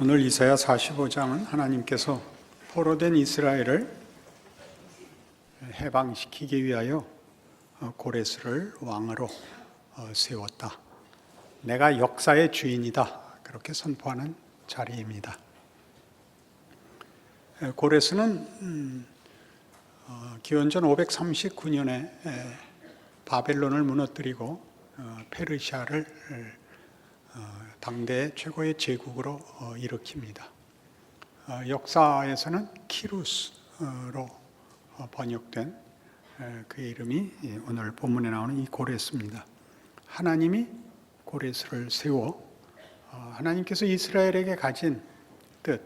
오늘 이사야 45장은 하나님께서 포로된 이스라엘을 해방시키기 위하여 고레스를 왕으로 세웠다. 내가 역사의 주인이다. 그렇게 선포하는 자리입니다. 고레스는 기원전 539년에 바벨론을 무너뜨리고 페르시아를 당대 최고의 제국으로 일으킵니다. 역사에서는 키루스로 번역된 그의 이름이 오늘 본문에 나오는 이 고레스입니다. 하나님이 고레스를 세워 하나님께서 이스라엘에게 가진 뜻,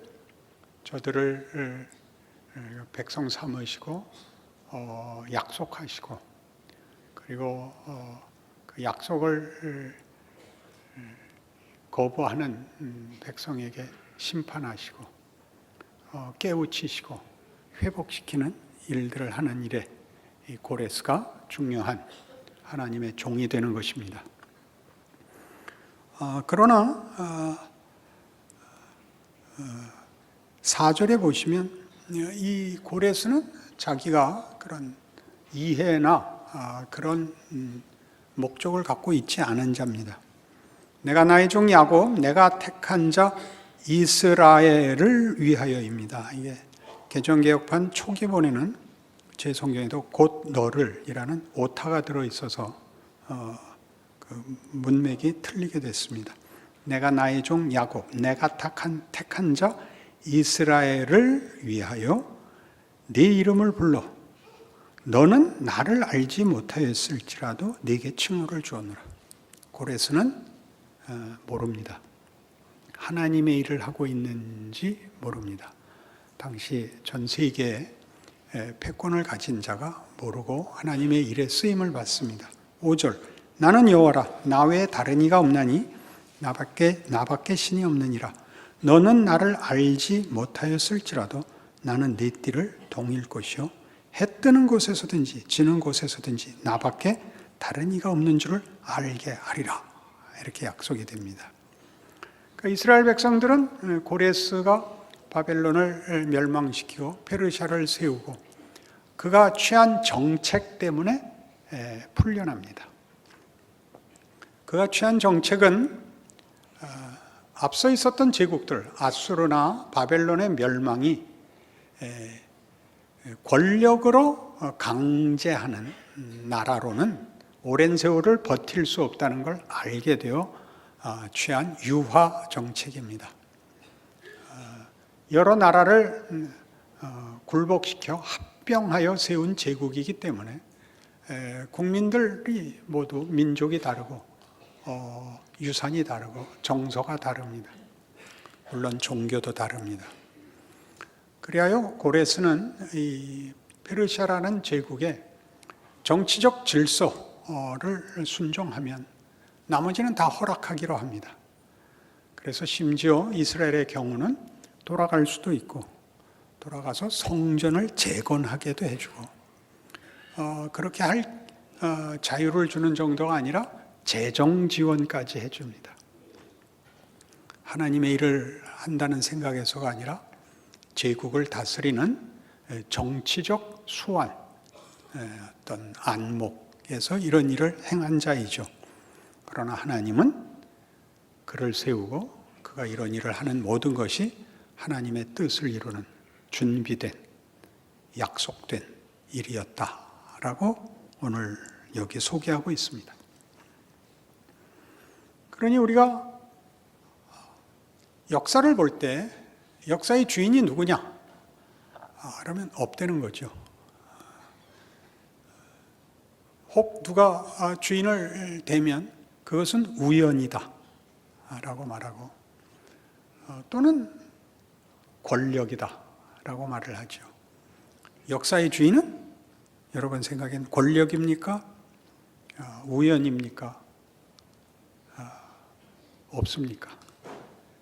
저들을 백성 삼으시고 약속하시고, 그리고 그 약속을 거부하는 백성에게 심판하시고 깨우치시고 회복시키는 일들을 하는 일에 이 고레스가 중요한 하나님의 종이 되는 것입니다. 그러나 4절에 보시면 이 고레스는 자기가 그런 이해나 그런 목적을 갖고 있지 않은 자입니다. 내가 나의 종 야곱, 내가 택한 자 이스라엘을 위하여입니다. 이게 개정개혁판 초기본에는 제 성경에도 곧 너를 이라는 오타가 들어있어서 그 문맥이 틀리게 됐습니다. 내가 나의 종 야곱, 내가 택한 자 이스라엘을 위하여 네 이름을 불러 너는 나를 알지 못하였을지라도 네게 칭호를 주었노라. 고레스는 모릅니다. 하나님의 일을 하고 있는지 모릅니다. 당시 전 세계에 패권을 가진 자가 모르고 하나님의 일에 쓰임을 받습니다. 5절 나는 여호와라 나 외에 다른 이가 없나니 나밖에 신이 없느니라. 너는 나를 알지 못하였을지라도 나는 네 띠를 동일 것이요 해 뜨는 곳에서든지 지는 곳에서든지 나밖에 다른 이가 없는 줄을 알게 하리라. 이렇게 약속이 됩니다. 그러니까 이스라엘 백성들은 고레스가 바벨론을 멸망시키고 페르시아를 세우고 그가 취한 정책 때문에 풀려납니다. 그가 취한 정책은 앞서 있었던 제국들 아수르나 바벨론의 멸망이 권력으로 강제하는 나라로는 오랜 세월을 버틸 수 없다는 걸 알게 되어 취한 유화 정책입니다. 여러 나라를 굴복시켜 합병하여 세운 제국이기 때문에 국민들이 모두 민족이 다르고 유산이 다르고 정서가 다릅니다. 물론 종교도 다릅니다. 그리하여 고레스는 이 페르시아라는 제국의 정치적 질서를 순종하면 나머지는 다 허락하기로 합니다. 그래서 심지어 이스라엘의 경우는 돌아갈 수도 있고 돌아가서 성전을 재건하게도 해주고 그렇게 할 자유를 주는 정도가 아니라 재정 지원까지 해줍니다. 하나님의 일을 한다는 생각에서가 아니라 제국을 다스리는 정치적 수완, 어떤 안목에서 이런 일을 행한 자이죠. 그러나 하나님은 그를 세우고 그가 이런 일을 하는 모든 것이 하나님의 뜻을 이루는 준비된 약속된 일이었다라고 오늘 여기 소개하고 있습니다. 그러니 우리가 역사를 볼 때 역사의 주인이 누구냐? 그러면 없다는 거죠. 혹 누가 주인을 대면 그것은 우연이다 라고 말하고 또는 권력이다 라고 말을 하죠. 역사의 주인은 여러분 생각엔 권력입니까? 우연입니까? 없습니까?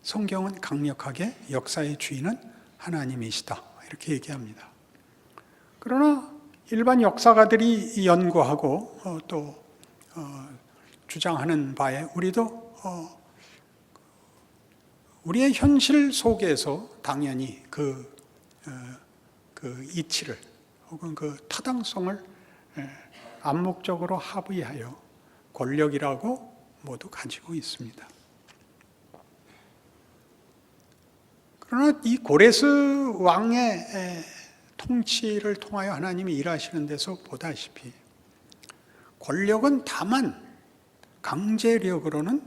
성경은 강력하게 역사의 주인은 하나님이시다 이렇게 얘기합니다. 그러나 일반 역사가들이 연구하고 또 주장하는 바에 우리도 우리의 현실 속에서 당연히 그 이치를 혹은 그 타당성을 암묵적으로 합의하여 권력이라고 모두 가지고 있습니다. 그러나 이 고레스 왕의 통치를 통하여 하나님이 일하시는 데서 보다시피 권력은 다만 강제력으로는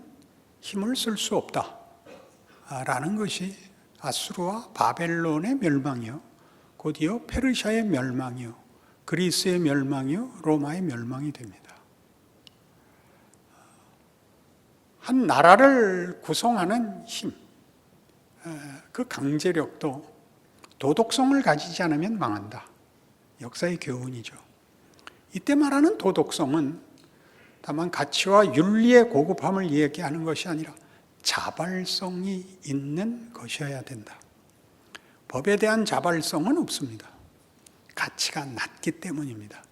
힘을 쓸 수 없다라는 것이 아수르와 바벨론의 멸망이요, 곧이어 페르시아의 멸망이요, 그리스의 멸망이요, 로마의 멸망이 됩니다. 한 나라를 구성하는 힘, 그 강제력도 도덕성을 가지지 않으면 망한다. 역사의 교훈이죠. 이때 말하는 도덕성은 다만 가치와 윤리의 고급함을 얘기하는 것이 아니라 자발성이 있는 것이어야 된다. 법에 대한 자발성은 없습니다. 가치가 낮기 때문입니다.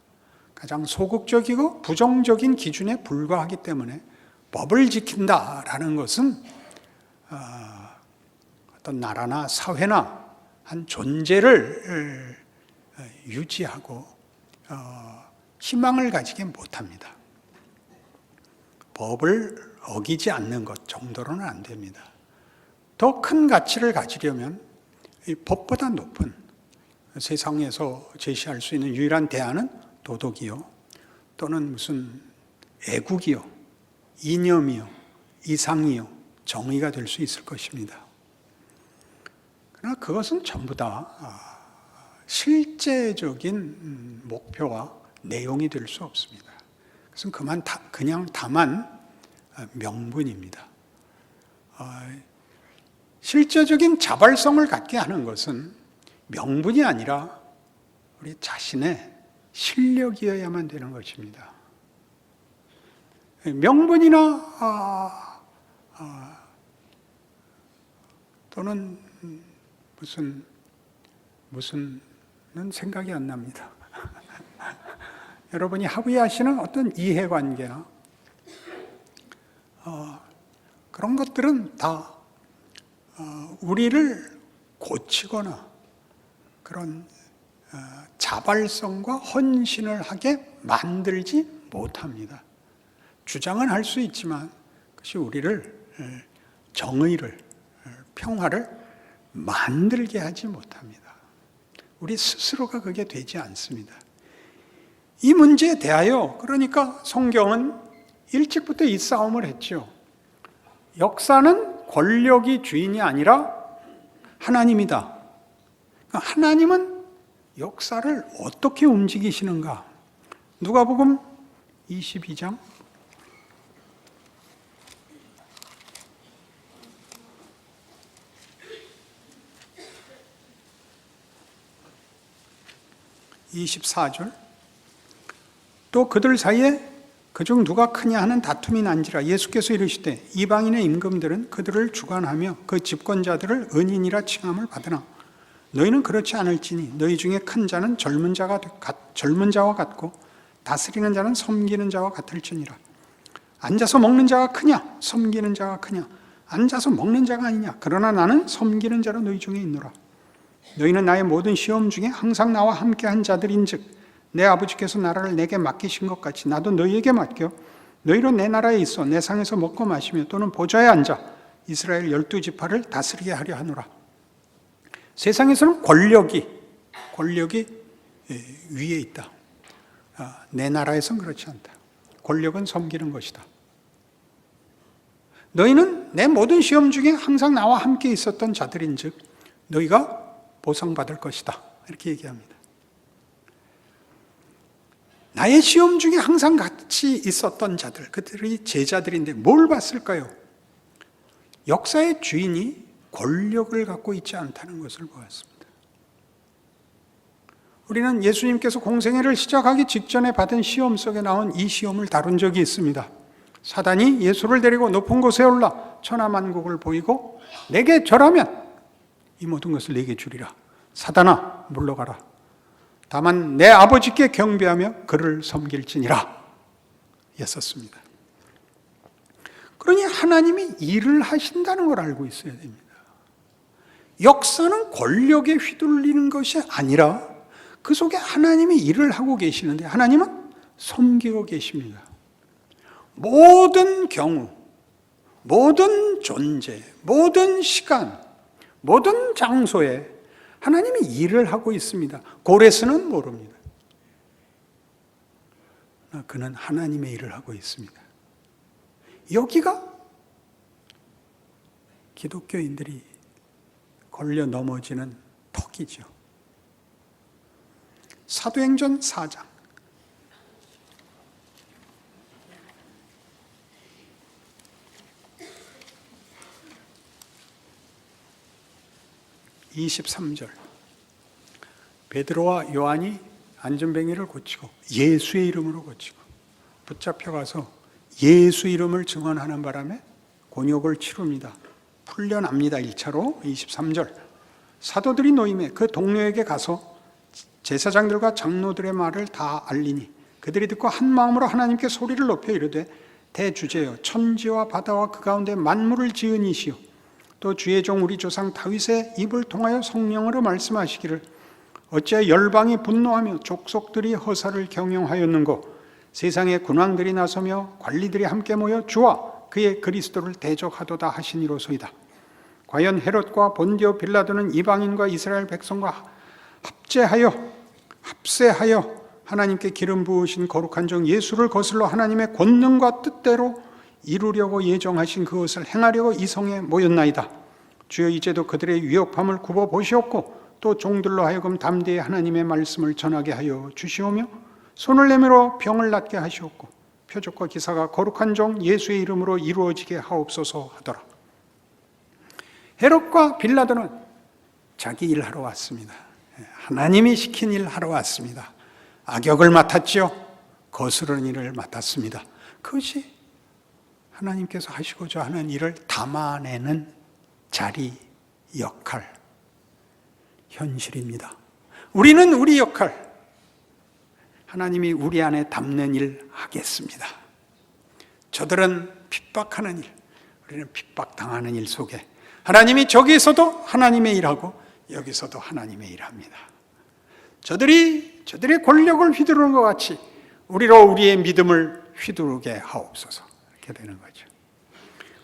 가장 소극적이고 부정적인 기준에 불과하기 때문에 법을 지킨다라는 것은 어떤 나라나 사회나 한 존재를 유지하고 희망을 가지게 못합니다. 법을 어기지 않는 것 정도로는 안 됩니다. 더 큰 가치를 가지려면 이 법보다 높은 세상에서 제시할 수 있는 유일한 대안은 도덕이요, 또는 무슨 애국이요, 이념이요, 이상이요, 정의가 될 수 있을 것입니다. 그러나 그것은 전부 다 실제적인 목표와 내용이 될 수 없습니다. 그것은 그냥 다만 명분입니다. 실제적인 자발성을 갖게 하는 것은 명분이 아니라 우리 자신의 실력이어야만 되는 것입니다. 명분이나 또는 무슨은 생각이 안 납니다. 여러분이 합의하시는 어떤 이해관계나 그런 것들은 다 우리를 고치거나 그런 자발성과 헌신을 하게 만들지 못합니다. 주장은 할 수 있지만 그것이 우리를 정의를, 평화를 만들게 하지 못합니다. 우리 스스로가 그게 되지 않습니다. 이 문제에 대하여 그러니까 성경은 일찍부터 이 싸움을 했죠. 역사는 권력이 주인이 아니라 하나님이다. 하나님은 역사를 어떻게 움직이시는가? 누가복음 22장 24절. 또 그들 사이에 그중 누가 크냐 하는 다툼이 난지라 예수께서 이르시되 이방인의 임금들은 그들을 주관하며 그 집권자들을 은인이라 칭함을 받으나 너희는 그렇지 않을지니 너희 중에 큰 자는 젊은 자와 같고 다스리는 자는 섬기는 자와 같을지니라. 앉아서 먹는 자가 크냐 섬기는 자가 크냐? 앉아서 먹는 자가 아니냐? 그러나 나는 섬기는 자로 너희 중에 있노라. 너희는 나의 모든 시험 중에 항상 나와 함께한 자들인즉 내 아버지께서 나라를 내게 맡기신 것 같이 나도 너희에게 맡겨 너희로 내 나라에 있어 내 상에서 먹고 마시며 또는 보좌에 앉아 이스라엘 12지파를 다스리게 하려 하노라. 세상에서는 권력이 위에 있다. 내 나라에서는 그렇지 않다. 권력은 섬기는 것이다. 너희는 내 모든 시험 중에 항상 나와 함께 있었던 자들인즉 너희가 보상받을 것이다. 이렇게 얘기합니다. 나의 시험 중에 항상 같이 있었던 자들, 그들이 제자들인데 뭘 봤을까요? 역사의 주인이 권력을 갖고 있지 않다는 것을 보았습니다. 우리는 예수님께서 공생애를 시작하기 직전에 받은 시험 속에 나온 이 시험을 다룬 적이 있습니다. 사단이 예수를 데리고 높은 곳에 올라 천하만국을 보이고 내게 절하면 이 모든 것을 내게 주리라. 사단아 물러가라. 다만 내 아버지께 경배하며 그를 섬길지니라 였었습니다. 그러니 하나님이 일을 하신다는 걸 알고 있어야 됩니다. 역사는 권력에 휘둘리는 것이 아니라 그 속에 하나님이 일을 하고 계시는데 하나님은 섬기고 계십니다. 모든 경우, 모든 존재, 모든 시간, 모든 장소에 하나님이 일을 하고 있습니다. 고레스는 모릅니다. 그는 하나님의 일을 하고 있습니다. 여기가 기독교인들이 걸려 넘어지는 턱이죠. 사도행전 4장 23절 베드로와 요한이 안전뱅이를 고치고 예수의 이름으로 고치고 붙잡혀가서 예수 이름을 증언하는 바람에 곤욕을 치릅니다. 풀려납니다. 1차로 23절 사도들이 노임에 그 동료에게 가서 제사장들과 장로들의 말을 다 알리니 그들이 듣고 한 마음으로 하나님께 소리를 높여 이르되 대주제여 천지와 바다와 그 가운데 만물을 지은 이시여 또 주의 종 우리 조상 다윗의 입을 통하여 성령으로 말씀하시기를 어찌하여 열방이 분노하며 족속들이 허사를 경영하였는고 세상의 군왕들이 나서며 관리들이 함께 모여 주와 그의 그리스도를 대적하도다 하시니로소이다. 과연 헤롯과 본디오 빌라도는 이방인과 이스라엘 백성과 합세하여 하나님께 기름 부으신 거룩한 종 예수를 거슬러 하나님의 권능과 뜻대로 이루려고 예정하신 그것을 행하려고 이 성에 모였나이다. 주여 이제도 그들의 위협함을 굽어 보시옵고 또 종들로 하여금 담대히 하나님의 말씀을 전하게 하여 주시오며 손을 내밀어 병을 낫게 하시옵고 표적과 기사가 거룩한 종 예수의 이름으로 이루어지게 하옵소서 하더라. 헤롯과 빌라도는 자기 일하러 왔습니다. 하나님이 시킨 일 하러 왔습니다. 악역을 맡았지요. 거스르는 일을 맡았습니다. 그것이 하나님께서 하시고자 하는 일을 담아내는 자리, 역할, 현실입니다. 우리는 우리 역할, 하나님이 우리 안에 담는 일 하겠습니다. 저들은 핍박하는 일, 우리는 핍박당하는 일 속에 하나님이 저기서도 하나님의 일하고 여기서도 하나님의 일합니다. 저들의 권력을 휘두르는 것 같이 우리로 우리의 믿음을 휘두르게 하옵소서. 이렇게 되는 거죠.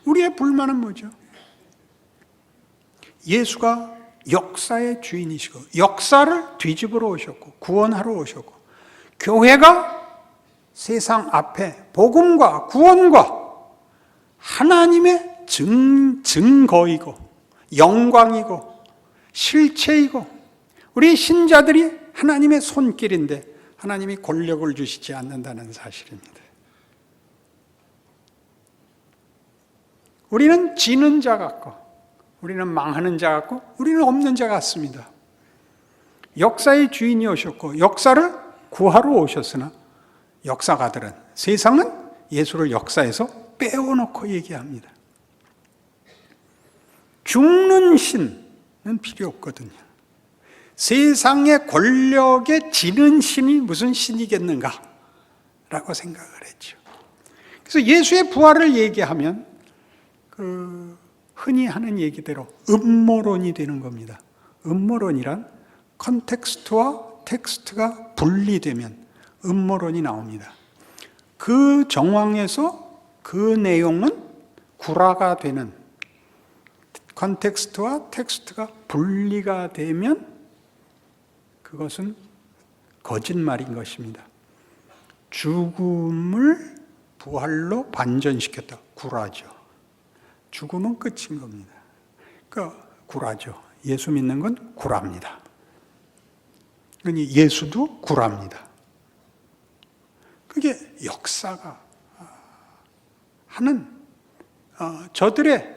우리의 불만은 뭐죠? 예수가 역사의 주인이시고 역사를 뒤집으러 오셨고 구원하러 오셨고 교회가 세상 앞에 복음과 구원과 하나님의 증거이고 영광이고 실체이고 우리 신자들이 하나님의 손길인데 하나님이 권력을 주시지 않는다는 사실입니다. 우리는 지는 자 같고 우리는 망하는 자 같고 우리는 없는 자 같습니다. 역사의 주인이 오셨고 역사를 구하러 오셨으나 역사가들은 세상은 예수를 역사에서 빼어놓고 얘기합니다. 죽는 신은 필요 없거든요. 세상의 권력에 지는 신이 무슨 신이겠는가 라고 생각을 했죠. 그래서 예수의 부활을 얘기하면 흔히 하는 얘기대로 음모론이 되는 겁니다. 음모론이란 컨텍스트와 텍스트가 분리되면 음모론이 나옵니다. 그 정황에서 그 내용은 구라가 되는, 컨텍스트와 텍스트가 분리가 되면 그것은 거짓말인 것입니다. 죽음을 부활로 반전시켰다. 구라죠. 죽음은 끝인 겁니다. 그러니까 구라죠. 예수 믿는 건 구라입니다. 그러니 예수도 구라입니다. 그게 역사가 하는 저들의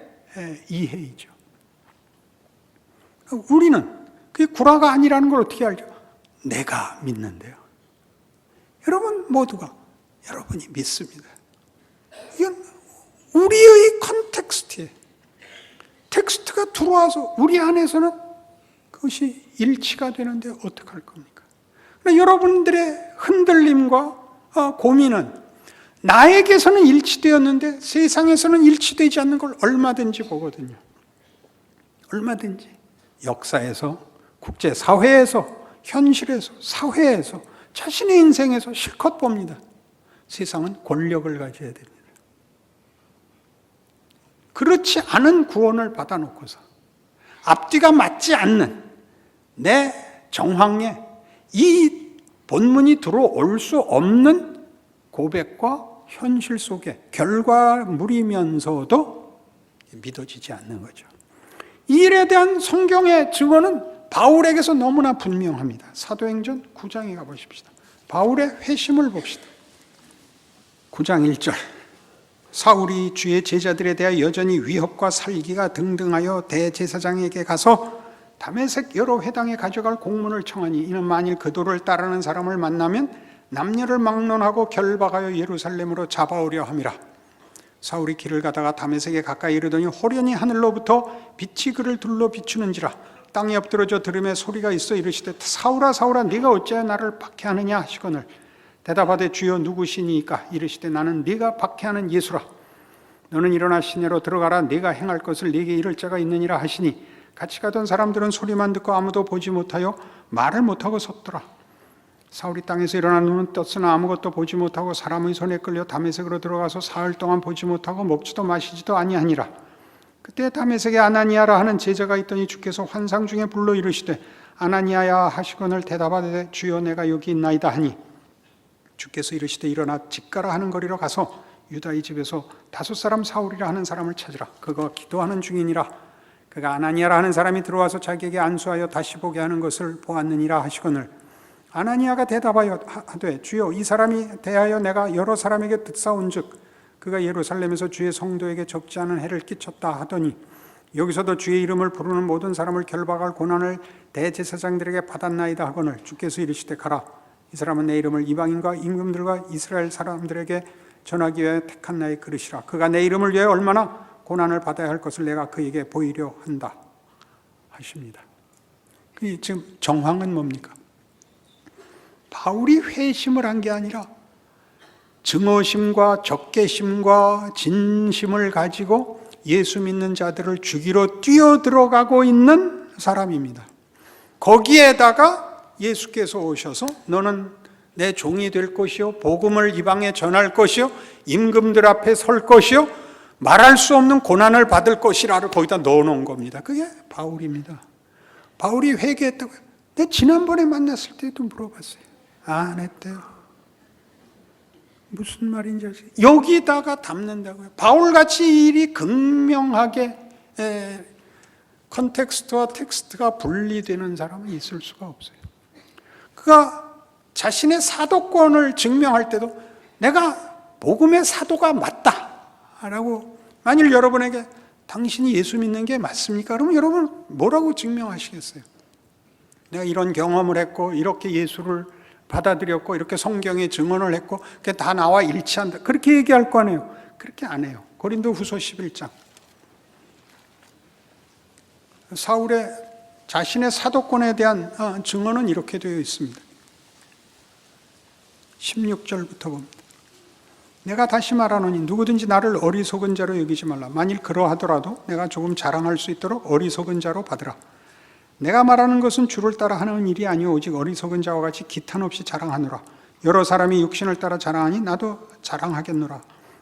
이해이죠. 우리는 그게 구라가 아니라는 걸 어떻게 알죠? 내가 믿는데요. 여러분 모두가 여러분이 믿습니다. 이건 우리의 컨텍스트에 텍스트가 들어와서 우리 안에서는 그것이 일치가 되는데 어떡할 겁니까? 여러분들의 흔들림과 고민은 나에게서는 일치되었는데 세상에서는 일치되지 않는 걸 얼마든지 보거든요. 얼마든지. 역사에서, 국제사회에서, 현실에서, 사회에서, 자신의 인생에서 실컷 봅니다. 세상은 권력을 가져야 됩니다. 그렇지 않은 구원을 받아놓고서 앞뒤가 맞지 않는 내 정황에 이 본문이 들어올 수 없는 고백과 현실 속에 결과물이면서도 믿어지지 않는 거죠. 이 일에 대한 성경의 증언은 바울에게서 너무나 분명합니다. 사도행전 9장에 가보십시다. 바울의 회심을 봅시다. 9장 1절. 사울이 주의 제자들에 대하여 여전히 위협과 살기가 등등하여 대제사장에게 가서 다메섹 여러 회당에 가져갈 공문을 청하니 이는 만일 그 도를 따르는 사람을 만나면 남녀를 막론하고 결박하여 예루살렘으로 잡아오려 함이라. 사울이 길을 가다가 다메섹에 가까이 이르더니 호련히 하늘로부터 빛이 그를 둘러 비추는지라. 땅에 엎드러져 들음에 소리가 있어 이르시되 사울아 사울아 네가 어찌하여 나를 박해하느냐 하시거늘 대답하되 주여 누구시니까 이르시되 나는 네가 박해하는 예수라. 너는 일어나 시내로 들어가라. 네가 행할 것을 네게 이를 자가 있느니라 하시니 같이 가던 사람들은 소리만 듣고 아무도 보지 못하여 말을 못하고 섰더라. 사울이 땅에서 일어난 눈은 떴으나 아무것도 보지 못하고 사람의 손에 끌려 다메섹으로 들어가서 사흘 동안 보지 못하고 먹지도 마시지도 아니하니라. 그때 다메섹에 아나니아라 하는 제자가 있더니 주께서 환상 중에 불러 이르시되 아나니아야 하시거늘 대답하되 주여 내가 여기 있나이다 하니 주께서 이르시되 일어나 집 가라 하는 거리로 가서 유다의 집에서 5 사람 사울이라 하는 사람을 찾으라. 그가 기도하는 중이니라. 그가 아나니아라 하는 사람이 들어와서 자기에게 안수하여 다시 보게 하는 것을 보았느니라 하시거늘 아나니아가 대답하여 하되 주여 이 사람이 대하여 내가 여러 사람에게 듣사온즉 그가 예루살렘에서 주의 성도에게 적지 않은 해를 끼쳤다 하더니 여기서도 주의 이름을 부르는 모든 사람을 결박할 고난을 대제사장들에게 받았나이다 하거늘 주께서 이르시되 가라. 이 사람은 내 이름을 이방인과 임금들과 이스라엘 사람들에게 전하기 위하여 택한 나의 그릇이라. 그가 내 이름을 위하여 얼마나 고난을 받아야 할 것을 내가 그에게 보이려 한다 하십니다. 지금 정황은 뭡니까? 바울이 회심을 한 게 아니라 증오심과 적개심과 진심을 가지고 예수 믿는 자들을 죽이러 뛰어들어가고 있는 사람입니다. 거기에다가 예수께서 오셔서 너는 내 종이 될 것이요 복음을 이방에 전할 것이요 임금들 앞에 설 것이요 말할 수 없는 고난을 받을 것이라를 거기다 넣어놓은 겁니다. 그게 바울입니다. 바울이 회개했다고요. 내가 지난번에 만났을 때도 물어봤어요. 안 했대요. 무슨 말인지 아세요? 여기다가 담는다고요. 바울같이 이 일이 극명하게 컨텍스트와 텍스트가 분리되는 사람은 있을 수가 없어요. 그가 자신의 사도권을 증명할 때도 내가 복음의 사도가 맞다라고 만일 여러분에게 당신이 예수 믿는 게 맞습니까? 그러면 여러분 뭐라고 증명하시겠어요? 내가 이런 경험을 했고 이렇게 예수를 받아들였고 이렇게 성경에 증언을 했고 그게 다 나와 일치한다. 그렇게 얘기할 거 아니에요. 그렇게 안 해요. 고린도후서 11장. 사울의 자신의 사도권에 대한 증언은 이렇게 되어 있습니다. 16절부터 봅니다. 내가 다시 말하노니 누구든지 나를 어리석은 자로 여기지 말라. 만일 그러하더라도 내가 조금 자랑할 수 있도록 어리석은 자로 받으라. 내가 말하는 것은 주를 따라 하는 일이 아니오 오직 어리석은 자와 같이 기탄 없이 자랑하노라. 여러 사람이 육신을 따라 자랑하니 나도 자랑하겠노라.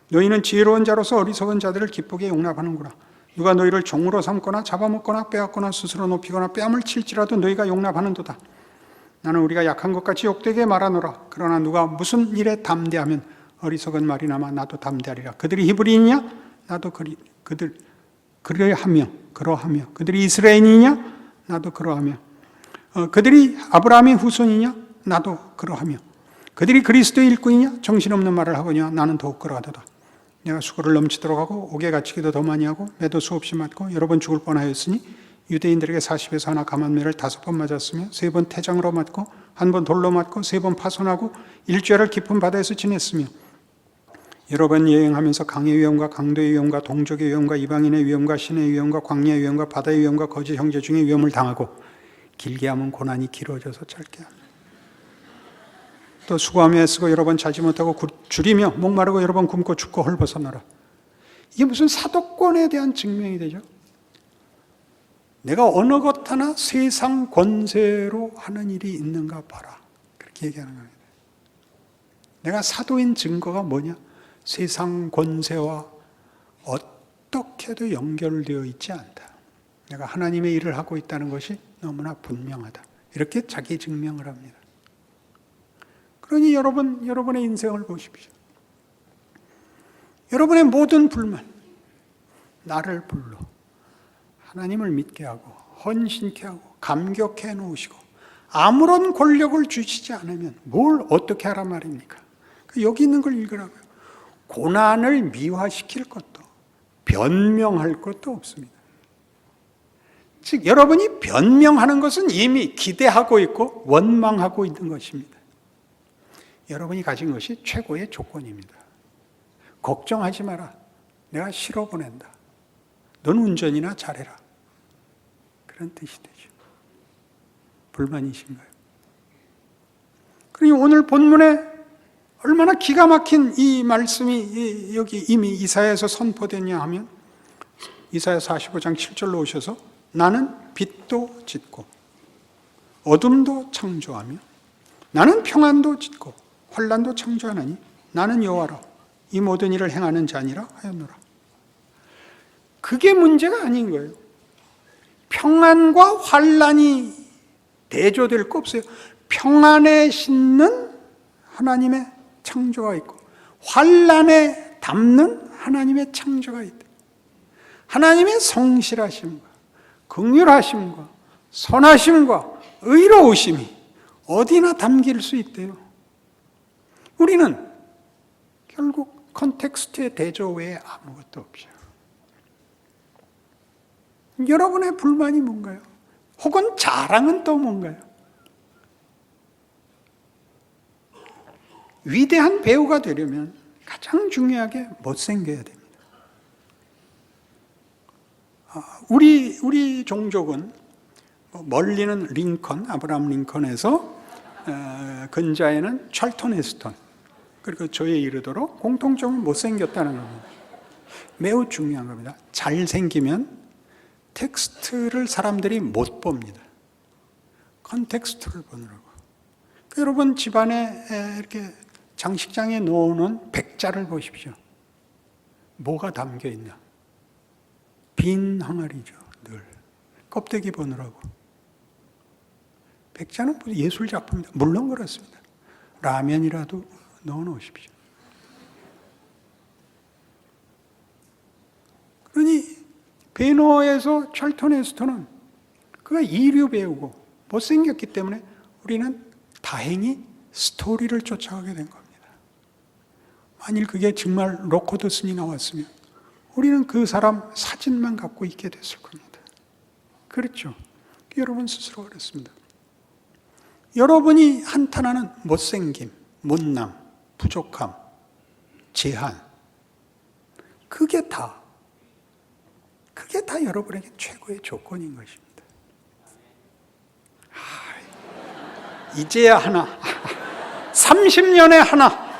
너희는 지혜로운 자로서 어리석은 자들을 기쁘게 용납하는구나. 누가 너희를 종으로 삼거나 잡아먹거나 빼앗거나 스스로 높이거나 뺨을 칠지라도 너희가 용납하는도다. 나는 우리가 약한 것 같이 욕되게 말하노라. 그러나 누가 무슨 일에 담대하면 어리석은 말이나마 나도 담대하리라. 그들이 히브리인이냐? 나도 그러하며 그들이 이스라엘이냐? 나도 그러하며 그들이 아브라함의 후손이냐? 나도 그러하며 그들이 그리스도의 일꾼이냐? 정신없는 말을 하거냐? 나는 더욱 그러하도다. 내가 수고를 넘치도록 하고 옥에 갇히기도 더 많이 하고 매도 수없이 맞고 여러 번 죽을 뻔하였으니 유대인들에게 40에서 하나 감한매를 5번 맞았으며 3번 태장으로 맞고 1번 돌로 맞고 3번 파손하고 일주일을 깊은 바다에서 지냈으며 여러 번 여행하면서 강의 위험과 강도의 위험과 동족의 위험과 이방인의 위험과 신의 위험과 광야의 위험과 바다의 위험과 거짓 형제 중에 위험을 당하고 길게 하면 고난이 길어져서 짧게 합니다. 또 수고하며 애쓰고 여러 번 자지 못하고 줄이며 목마르고 여러 번 굶고 죽고 헐벗어나라. 이게 무슨 사도권에 대한 증명이 되죠? 내가 어느 것 하나 세상 권세로 하는 일이 있는가 봐라. 그렇게 얘기하는 겁니다. 내가 사도인 증거가 뭐냐? 세상 권세와 어떻게도 연결되어 있지 않다. 내가 하나님의 일을 하고 있다는 것이 너무나 분명하다. 이렇게 자기 증명을 합니다. 그러니 여러분의 인생을 보십시오. 여러분의 모든 불만, 나를 불러 하나님을 믿게 하고 헌신케 하고 감격해 놓으시고 아무런 권력을 주시지 않으면 뭘 어떻게 하란 말입니까? 여기 있는 걸 읽으라고요. 고난을 미화시킬 것도 변명할 것도 없습니다. 즉 여러분이 변명하는 것은 이미 기대하고 있고 원망하고 있는 것입니다. 여러분이 가진 것이 최고의 조건입니다. 걱정하지 마라. 내가 실어 보낸다. 넌 운전이나 잘해라. 그런 뜻이 되죠. 불만이신가요? 그러니 오늘 본문에 얼마나 기가 막힌 이 말씀이 여기 이미 이사야에서 선포됐냐 하면 이사야 45장 7절로 오셔서 나는 빛도 짓고 어둠도 창조하며 나는 평안도 짓고 환난도 창조하나니 나는 여호와라 이 모든 일을 행하는 자니라 하였노라. 그게 문제가 아닌 거예요. 평안과 환난이 대조될 거 없어요. 평안에 싣는 하나님의 창조가 있고 환난에 담는 하나님의 창조가 있다. 하나님의 성실하심과 긍휼하심과 선하심과 의로우심이 어디나 담길 수 있대요. 우리는 결국 컨텍스트의 대조 외에 아무것도 없죠. 여러분의 불만이 뭔가요? 혹은 자랑은 또 뭔가요? 위대한 배우가 되려면 가장 중요하게 못생겨야 됩니다. 우리 종족은 멀리는 링컨, 아브라함 링컨에서 근자에는 찰턴 헤스턴, 그리고 저에 이르도록 공통점은 못생겼다는 겁니다. 매우 중요한 겁니다. 잘생기면 텍스트를 사람들이 못 봅니다. 컨텍스트를 보느라고. 여러분 집안에 이렇게 장식장에 놓는 백자를 보십시오. 뭐가 담겨 있나? 빈 항아리죠. 늘 껍데기 보느라고. 백자는 예술 작품입니다. 물론 그렇습니다. 라면이라도 넣어 놓으십시오. 그러니 베너에서 찰턴 헤스턴은 그가 이류 배우고 못생겼기 때문에 우리는 다행히 스토리를 쫓아가게 된 겁니다. 만일 그게 정말 로코드슨이 나왔으면 우리는 그 사람 사진만 갖고 있게 됐을 겁니다. 그렇죠? 여러분 스스로 그렇습니다. 여러분이 한탄하는 못생김, 못남, 부족함, 제한, 그게 다 여러분에게 최고의 조건인 것입니다. 이제야 하나, 30년에 하나.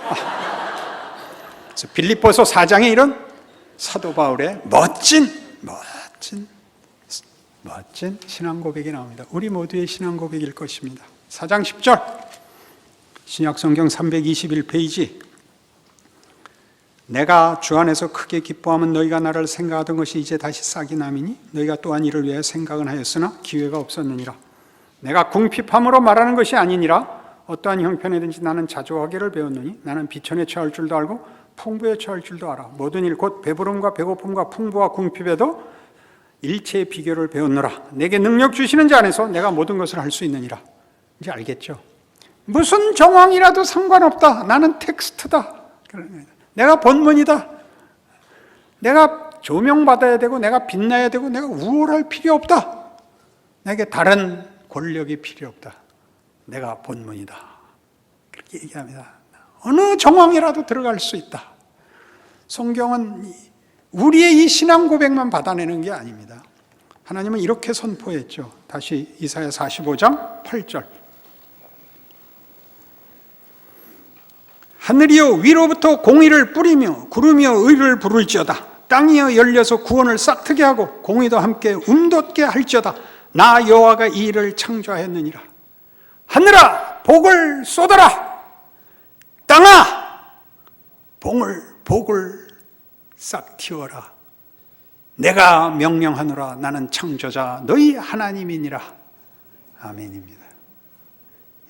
그래서 빌립보서 4장에 이런 사도 바울의 멋진 신앙 고백이 나옵니다. 우리 모두의 신앙 고백일 것입니다. 4장 10절 신약성경 321페이지 내가 주 안에서 크게 기뻐하면 너희가 나를 생각하던 것이 이제 다시 싹이 남이니 너희가 또한 이를 위해 생각은 하였으나 기회가 없었느니라. 내가 궁핍함으로 말하는 것이 아니니라. 어떠한 형편이든지 나는 자족하기를 배웠느니 나는 비천에 처할 줄도 알고 풍부에 처할 줄도 알아. 모든 일 곧 배부름과 배고픔과 풍부와 궁핍에도 일체의 비결을 배웠노라. 내게 능력 주시는 자 안에서 내가 모든 것을 할 수 있느니라. 이제 알겠죠? 무슨 정황이라도 상관없다. 나는 텍스트다. 내가 본문이다. 내가 조명받아야 되고 내가 빛나야 되고 내가 우월할 필요 없다. 내게 다른 권력이 필요 없다. 내가 본문이다. 그렇게 얘기합니다. 어느 정황이라도 들어갈 수 있다. 성경은 우리의 이 신앙 고백만 받아내는 게 아닙니다. 하나님은 이렇게 선포했죠. 다시 이사야 45장 8절 하늘이여 위로부터 공의를 뿌리며 구름이여 의를 부를지어다. 땅이 열려서 구원을 싹트게 하고 공의도 함께 움돋게 할지어다. 나 여호와가 이 일을 창조하였느니라. 하늘아 복을 쏟아라. 땅아 복을 싹 틔워라. 내가 명령하노라. 나는 창조자 너희 하나님이니라. 아멘입니다.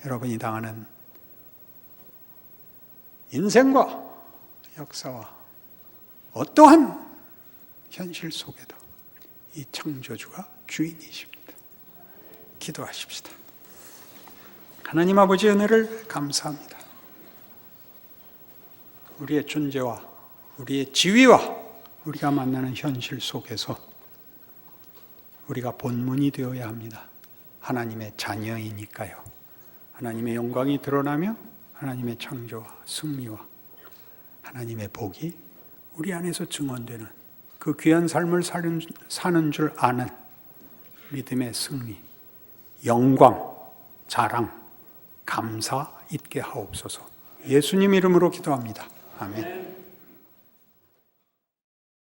여러분이 당하는 인생과 역사와 어떠한 현실 속에도 이 창조주가 주인이십니다. 기도하십시다. 하나님 아버지 은혜를 감사합니다. 우리의 존재와 우리의 지위와 우리가 만나는 현실 속에서 우리가 본문이 되어야 합니다. 하나님의 자녀이니까요. 하나님의 영광이 드러나며 하나님의 창조와 승리와 하나님의 복이 우리 안에서 증언되는 그 귀한 삶을 사는 줄 아는 믿음의 승리, 영광, 자랑, 감사 있게 하옵소서. 예수님 이름으로 기도합니다. 아멘.